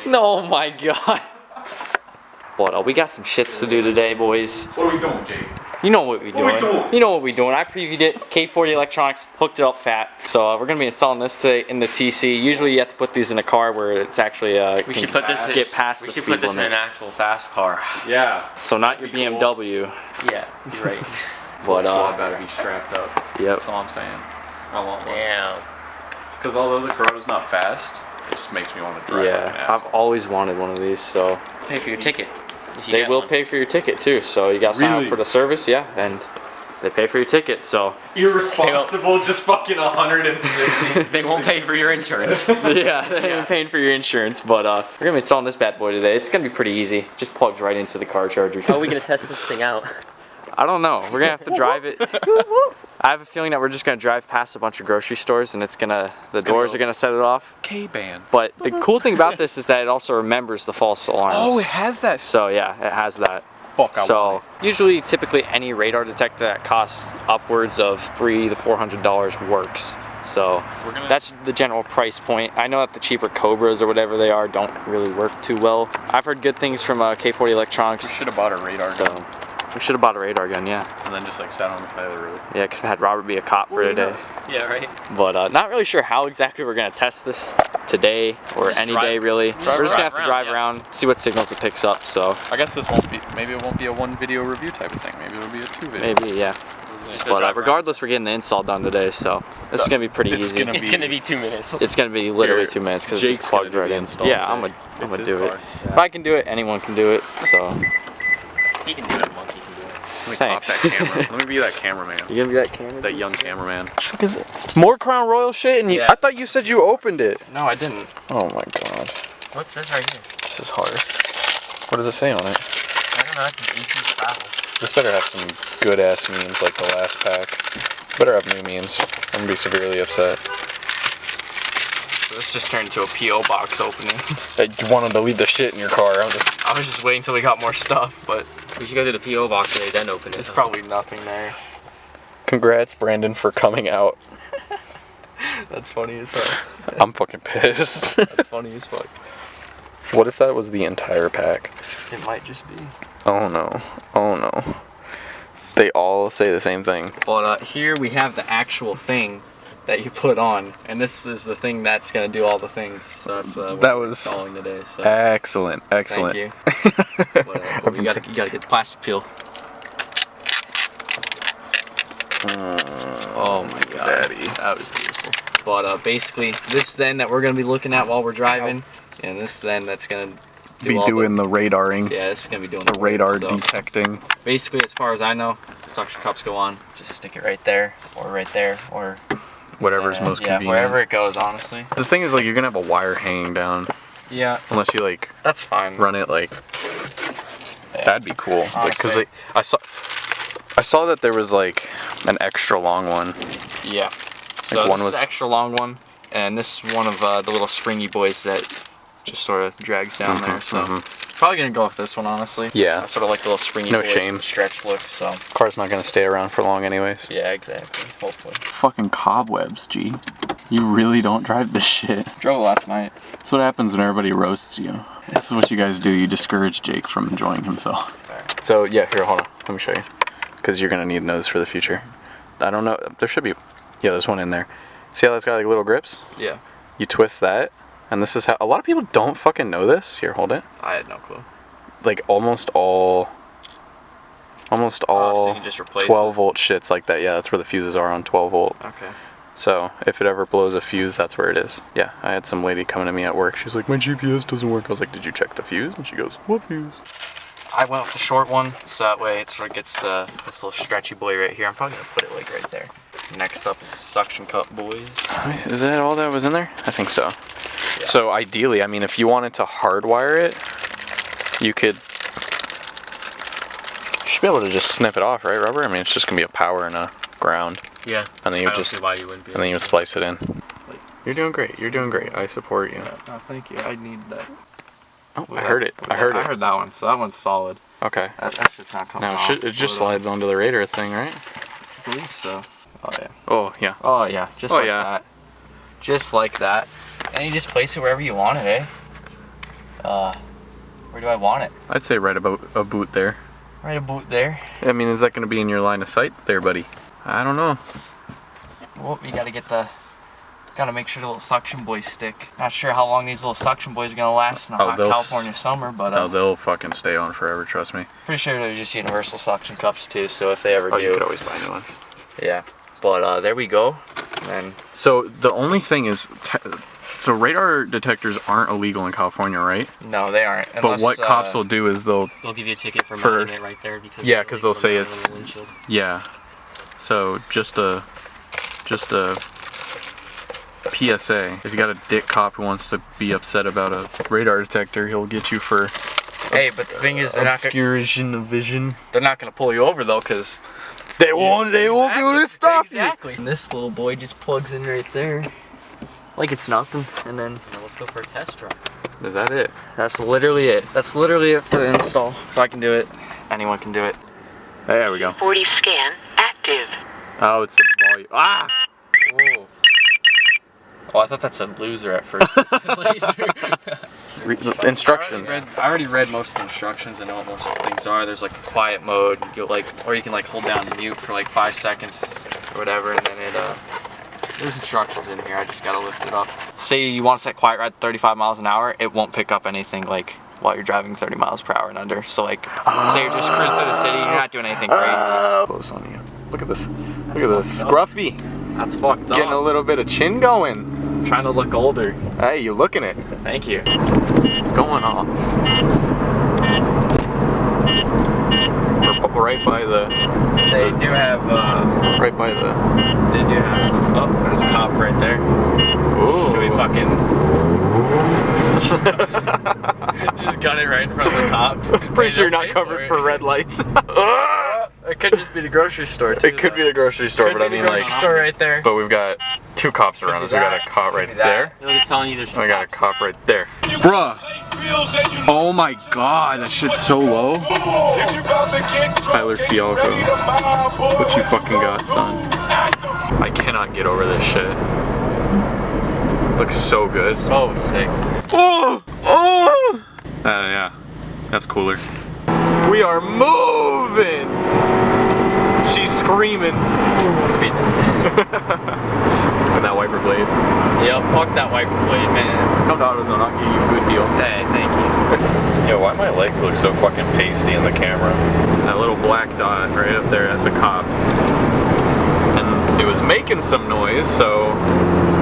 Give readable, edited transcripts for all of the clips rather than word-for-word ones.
Oh my god. But we got some shits to do today, boys. What are we doing, Jake? You know what we're doing. What are we doing? You know what we're doing. I previewed it. K40 Electronics hooked it up fat. So we're gonna be installing this today in the TC. Usually you have to put these in a car where it's actually we should put this get past the speed limit. We should put this in an actual fast car. Yeah. So not your BMW. Yeah, you're right. But squad better be strapped up. Yep. That's all I'm saying. I want one. Damn. Because although the Corolla's not fast, it just makes me want to drive. Yeah, like an I've always wanted one of these. So Pay for your ticket. If you they get will one. pay for your ticket too. So you got to sign up Really? for the service, yeah, and they pay for your ticket. So Irresponsible, just fucking 160. They won't pay for your insurance. yeah, they ain't paying for your insurance. But we're gonna be installing this bad boy today. It's gonna be pretty easy. Just plugs right into the car charger. How are we gonna test this thing out? I don't know. We're gonna have to drive it. I have a feeling that we're just gonna drive past a bunch of grocery stores and the doors are gonna set it off. K-band. But the cool thing about this is that it also remembers the false alarms. Oh, it has that. So yeah, it has that. Fuck, I So want usually, typically, any radar detector that costs upwards of $300 to $400 works. So that's the general price point. I know that the cheaper Cobras or whatever they are don't really work too well. I've heard good things from K40 Electronics. We should have bought a radar gun. We should have bought a radar gun, yeah. And then just like sat on the side of the road. Yeah, could have had Robert be a cop for today. Yeah, right. But not really sure how exactly we're gonna test this today or Just any drive- day really. drive We're just gonna have to around, drive yeah. around, see what signals it picks up. So I guess this won't be, maybe it won't be a one video review type of thing. Maybe it'll be a 2 video. maybe, yeah. But regardless, we're getting the install done today, so this is gonna be pretty easy. It's gonna be 2 minutes. It's gonna be literally Here, 2 minutes because it Jake's just plugs gonna do right the in. install Yeah, today. I'm gonna It's do his it. car. If I can do it, anyone can do it. So He can do it. Monkey can do it. Let me Thanks. pop that camera. Let me be that cameraman. you gonna be that camera? That young cameraman. Is it more Crown Royal shit? And Yeah. I thought you said you opened it. No, I didn't. Oh my god, What's this right here? this is hard. What does it say on it? I don't know. It's an AC travel. This better have some good ass memes like the last pack. Better have new memes. I'm gonna be severely upset. So this just turned into a P.O Box opening. You wanted to leave the shit in your car. I was just waiting until we got more stuff, but We should go to the P.O Box today, then open it. there's probably nothing there. Congrats, Brandon, for coming out. That's funny as hell. I'm fucking pissed. That's funny as fuck. What if that was the entire pack? It might just be. Oh no. Oh no. They all say the same thing. But here we have the actual thing that you put on, and this is the thing that's gonna do all the things. So that's what That we're was installing today. So excellent. Excellent. thank you. But you gotta get the plastic peel. Oh my god, Daddy. that was beautiful. But basically, this then that we're gonna be looking at while we're driving, and this then that's gonna Be all doing the radaring. yeah, it's gonna be doing The radar so detecting. basically, as far as I know, suction cups go on. Just stick it right there, or Whatever's most yeah, convenient. wherever it goes, honestly. The thing is, like, you're gonna have a wire hanging down Yeah, unless you like that's fine. run it like. That'd be cool. Because Honestly. I saw that there was like an extra long one. Yeah. So Like this one is was- the extra long one, and this is one of the little springy boys that just sort of drags down there. So probably gonna go with this one, honestly. Yeah. I sort of like the little springy No boys shame. with the stretch look. So Car's not gonna stay around for long, anyways. yeah, exactly. Hopefully. Fucking cobwebs, G. You really don't drive this shit. Drove it last night. That's what happens when everybody roasts you. This is what you guys do. You discourage Jake from enjoying himself. So yeah, here, hold on. Let me show you. Because you're gonna need those for the future. I don't know. There should be. Yeah, there's one in there. See how that's got like little grips? Yeah. You twist that, and this is how. A lot of people don't fucking know this. Here, hold it. I had no clue. Like almost all so you just replace 12 volt shits like that. Yeah, that's where the fuses are on 12 volt. Okay. So if it ever blows a fuse, that's where it is. Yeah, I had some lady coming to me at work. She's like, my GPS doesn't work. I was like, did you check the fuse? And she goes, what fuse? I went with the short one, so that way it sort of gets this little stretchy boy right here. I'm probably gonna put it like right there. Next up is the suction cup, boys. Is that all that was in there? I think so. Yeah. So ideally, I mean, if you wanted to hardwire it, you could. You should be able to just snip it off, right, rubber? I mean, it's just gonna be a power and a ground, Yeah. and then you I don't just see why you wouldn't be. and then you would splice it in. You're doing great. You're doing great. I support you. Oh, thank you. I need that. Oh, I heard it. I heard I it. heard that one, so that one's solid. Okay. That shit's not coming Now off. it just slides onto the radar thing, right? I believe so. Oh yeah. Oh yeah. Oh yeah. Just Oh, like yeah. that. Just like that. And you just place it wherever you want it, eh? Where do I want it? I'd say right about a boot there. Right about there. I mean, is that going to be in your line of sight there, buddy? I don't know. Well, you gotta make sure the little suction boys stick. Not sure how long these little suction boys are gonna last in a hot California summer, but no, they'll fucking stay on forever, trust me. pretty sure they're just universal suction cups too, so if they ever do. You could always buy new ones. Yeah, but there we go. And so the only thing is, so radar detectors aren't illegal in California, right? no, they aren't. But what cops will do is they'll give you a ticket for mounting it right there because yeah, because they'll say it's yeah. So just a PSA. If you got a dick cop who wants to be upset about a radar detector, he'll get you for. Hey, but the thing is, obscuration of vision. They're not gonna pull you over though, because they won't be able to stop you. Exactly. And this little boy just plugs in right there, like it's nothing, and then. Let's go for a test drive. Is that it? That's literally it. That's literally it for the install. If I can do it, anyone can do it. There we go. 40 scan active. Oh, it's the volume. Ah! Whoa. Oh, I thought that said loser at first. It said laser. Instructions. I already read most of the instructions. I know what most things are. There's like a quiet mode. Or you can like hold down mute for like 5 seconds or whatever, and then there's instructions in here. I just gotta lift it up. Say you want to set quiet ride 35 miles an hour, it won't pick up anything like while you're driving 30 miles per hour and under. So like, say you're just cruising through the city, you're not doing anything crazy. Close on you. Look at this. Look at this. Scruffy. That's fucked up. Getting a little bit of chin going. Trying to look older. Hey, you're looking it. Thank you. It's going off. We're right by the. They do have. Right by the. They do have some. Oh, there's a cop right there. Ooh. Should we fucking just gun it right in front of the cop? Pretty sure you're not covered for red lights. It could just be the grocery store too. It could be the grocery store, Could but I be mean the grocery like. store right there. But we've got 2 cops around us. We got a cop right there. It's telling you there's We got a cop right there. Bruh. Oh my god, that shit's so low. Tyler Fialco. What you fucking got, son? I cannot get over this shit. Looks so good. So sick. Oh! Oh! Yeah. That's cooler. We are moving! She's screaming. Speed. And that wiper blade. Yep, fuck that wiper blade, man. Come to AutoZone, I'll give you a good deal. Hey, thank you. Yo, why my legs look so fucking pasty in the camera? That little black dot right up there, that's a cop. And it was making some noise, so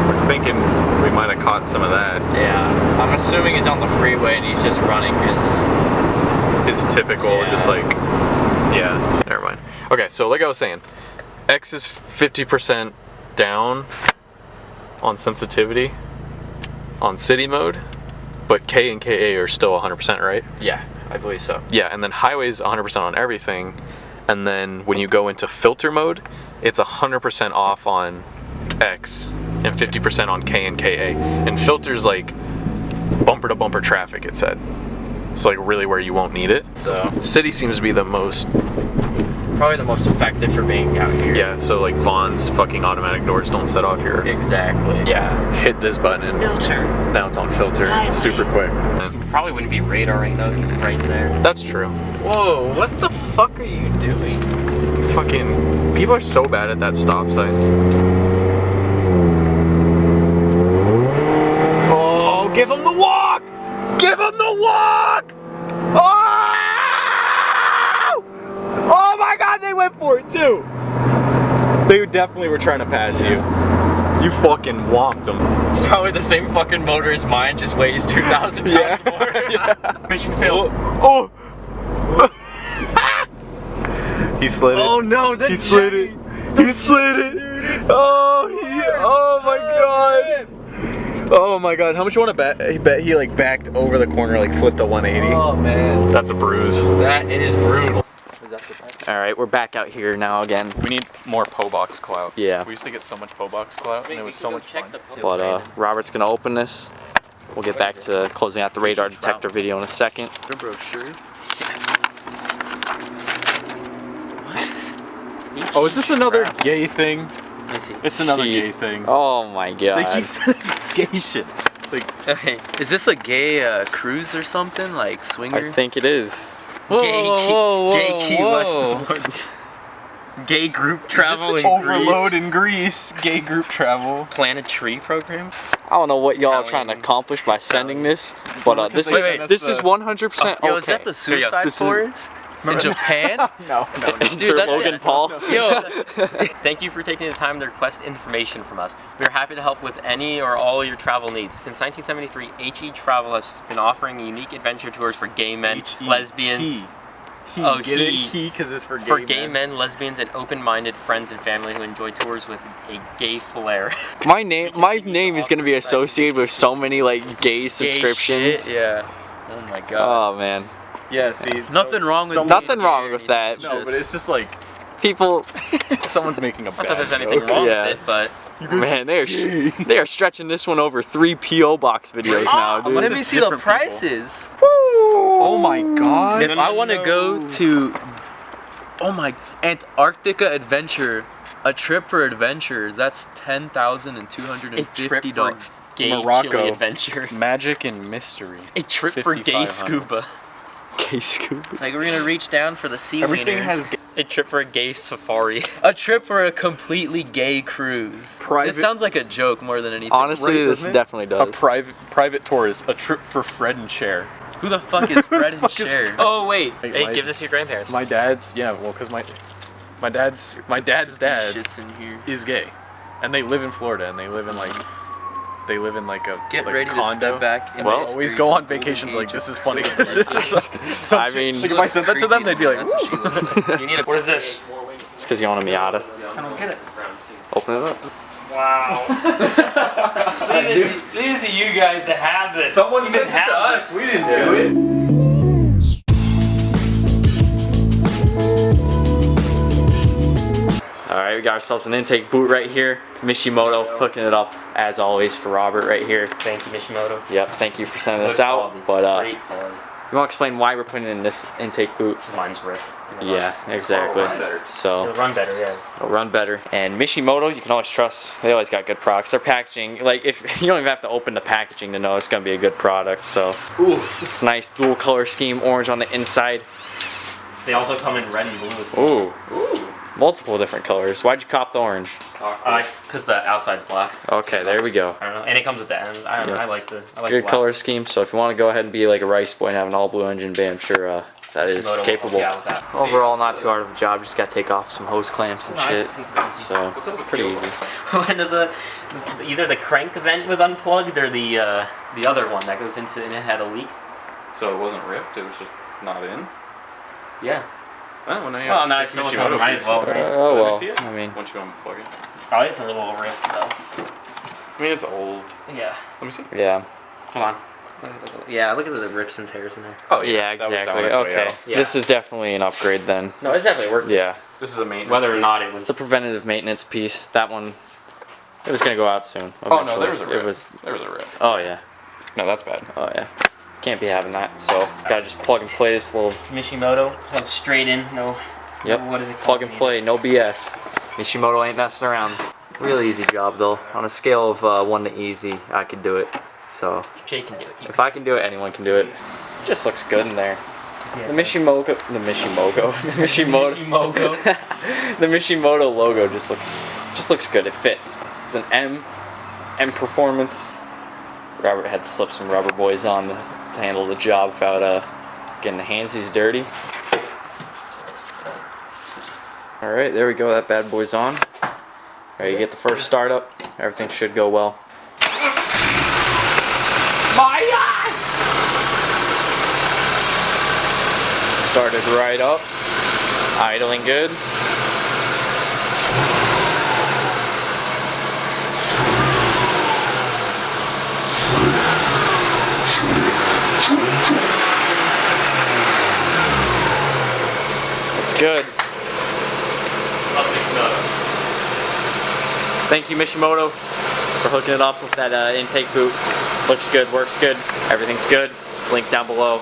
we're thinking we might have caught some of that. Yeah, I'm assuming he's on the freeway and he's just running His typical, just like, yeah, never mind. Okay, so like I was saying, X is 50% down on sensitivity on city mode, but K and KA are still 100%, right? Yeah, I believe so. Yeah, and then highway's 100% on everything, and then when you go into filter mode, it's 100% off on X and 50% on K and KA. And filter's like bumper to bumper traffic, it said. So like really where you won't need it. So City seems to be the most, probably the most effective for being out here. yeah, so like Vaughn's fucking automatic doors don't set off your, Exactly. yeah, hit this button and Filter. now it's on filter. It's super quick. Probably wouldn't be radaring though, because it's right there. That's true. Whoa, what the fuck are you doing? Fucking, people are so bad at that stop sign. Oh, give him the walk! Give him the walk! Oh! Oh my god, they went for it too! They definitely were trying to pass you. You fucking whomped them. It's probably the same fucking motor as mine, just weighs 2,000 pounds more. Yeah. Mission failed. Oh! He slid it. Oh no, He slid it. He slid it. Oh, oh my god. Oh my god. How much you want to bet? He bet he like backed over the corner, like flipped a 180. Oh man. That's a bruise. That is brutal. Alright, we're back out here now again. We need more P.O Box clout. Yeah. We used to get so much P.O Box clout, and it was so much fun. But Robert's gonna open this. We'll get back to closing out the radar detector video in a second. Good brochure. Oh, is this another gay thing? Let me see. It's another gay thing. Oh my god. They keep sending us gay shit. Is this a gay cruise or something? Like swinger? I think it is. Whoa, Gay Key West. Gay group travel in Overload in Greece. Gay group travel. Plant a tree program. I don't know what y'all are trying to accomplish by sending this, but this is 100% okay. Yo, is that the suicide forest? In Japan? No. Dude, that's Logan it. Paul. Yo, thank you for taking the time to request information from us. We're happy to help with any or all your travel needs. Since 1973, HE Travel has been offering unique adventure tours for gay men, lesbians. He, because it's for gay men, lesbians, and open-minded friends and family who enjoy tours with a gay flair. My name is gonna be associated with so many like gay subscriptions. Shit, yeah. Oh my god. Oh man. Yeah, see, nothing wrong with nothing wrong with that. No, but it's just like people. Someone's making a bad Not that there's anything joke. wrong with it, but Man, they are stretching this one over 3 P.O Box videos now, dude. Let me see the prices. Oh my god. If I want to go to Antarctica adventure, a trip for adventures, that's $10,250. gay Morocco. chili adventure. Magic and mystery. A trip for gay scuba. Gay scuba. It's like we're gonna reach down for the sea Everything wieners. has a trip for a gay safari. a trip for a completely gay cruise. This sounds like a joke more than anything. Honestly, this definitely does. A private tours, a trip for Fred and Cher. Who the fuck is Fred and Cher? Oh wait, hey, give this to your grandparents. My dad's, because my dad's dad Shit's in here. is gay, and they live in Florida, and they live in like a Get like ready condo. to step back. In Well, Always go on vacations like this is funny. This is just like, I mean, like if I said that to them, they'd be like, That's what she looks like. You need a, what is this? it's because you own a Miata. I don't get it. Open it up. Wow. leave it to you guys to have this. someone You sent didn't it to have us. We didn't do it. Alright, we got ourselves an intake boot right here. Mishimoto hooking it up as always for Robert right here. Thank you, Mishimoto. Yep, thank you for sending Good this out. quality. But Great quality. you want to explain why we're putting in this intake boot? Mine's ripped. Yeah, exactly. So It'll run better, yeah. it'll run better. And Mishimoto, you can always trust. They always got good products. Their packaging, like if you don't even have to open the packaging to know it's gonna be a good product. So it's nice dual color scheme, orange on the inside. They also come in red and blue. Ooh. Multiple different colors. Why'd you cop the orange? Because the outside's black. Okay, there we go. I don't know. And it comes at the end. I don't know. I like Good black. color scheme. So if you want to go ahead and be like a rice boy and have an all blue engine bay, I'm sure that is Mishimoto will capable. help you out with that. Overall, not too hard of a job. Just gotta take off some hose clamps and shit. So pretty easy. One of either the crank vent was unplugged or the other one that goes into and it had a leak. So it wasn't ripped. It was just not in. Yeah. Oh, well, now you Well, have now six it's still Mishimoto might as well. pieces. Right? Oh Let me well. see it. I mean, Once you unplug it. Oh, it's a little ripped though. I mean, it's old. Yeah. Let me see. yeah. Hold on. Yeah, look at the rips and tears in there. Oh Yeah, that was on exactly. its way Okay. out. Yeah. This is definitely an upgrade then. No, it's definitely working. Yeah. This is a maintenance. Whether or piece. not it was. It's a preventative maintenance piece. That one, it was gonna go out soon. Oh no, there was a eventually. rip. There was a rip. Oh yeah. No, that's bad. Oh yeah. Can't be having that. So gotta just plug and play this little. Mishimoto, plug straight in. No. Yep. What is it called? Plug and play. No BS. Mishimoto ain't messing around. Really easy job though. On a scale of 1 to easy, I could do it. So Jay can do it. if I can do it, anyone can do it. Just looks good in there. The Mishimoto, the Mishimoto logo just looks good. It fits. It's an M Performance. Robert had to slip some rubber boys on to handle the job without getting the handsies dirty. All right, there we go. That bad boy's on. All right, you get the first start up. Everything should go well. Started right up, idling good. It's good. Thank you, Mishimoto, for hooking it up with that intake boot. Looks good, works good, everything's good. Link down below.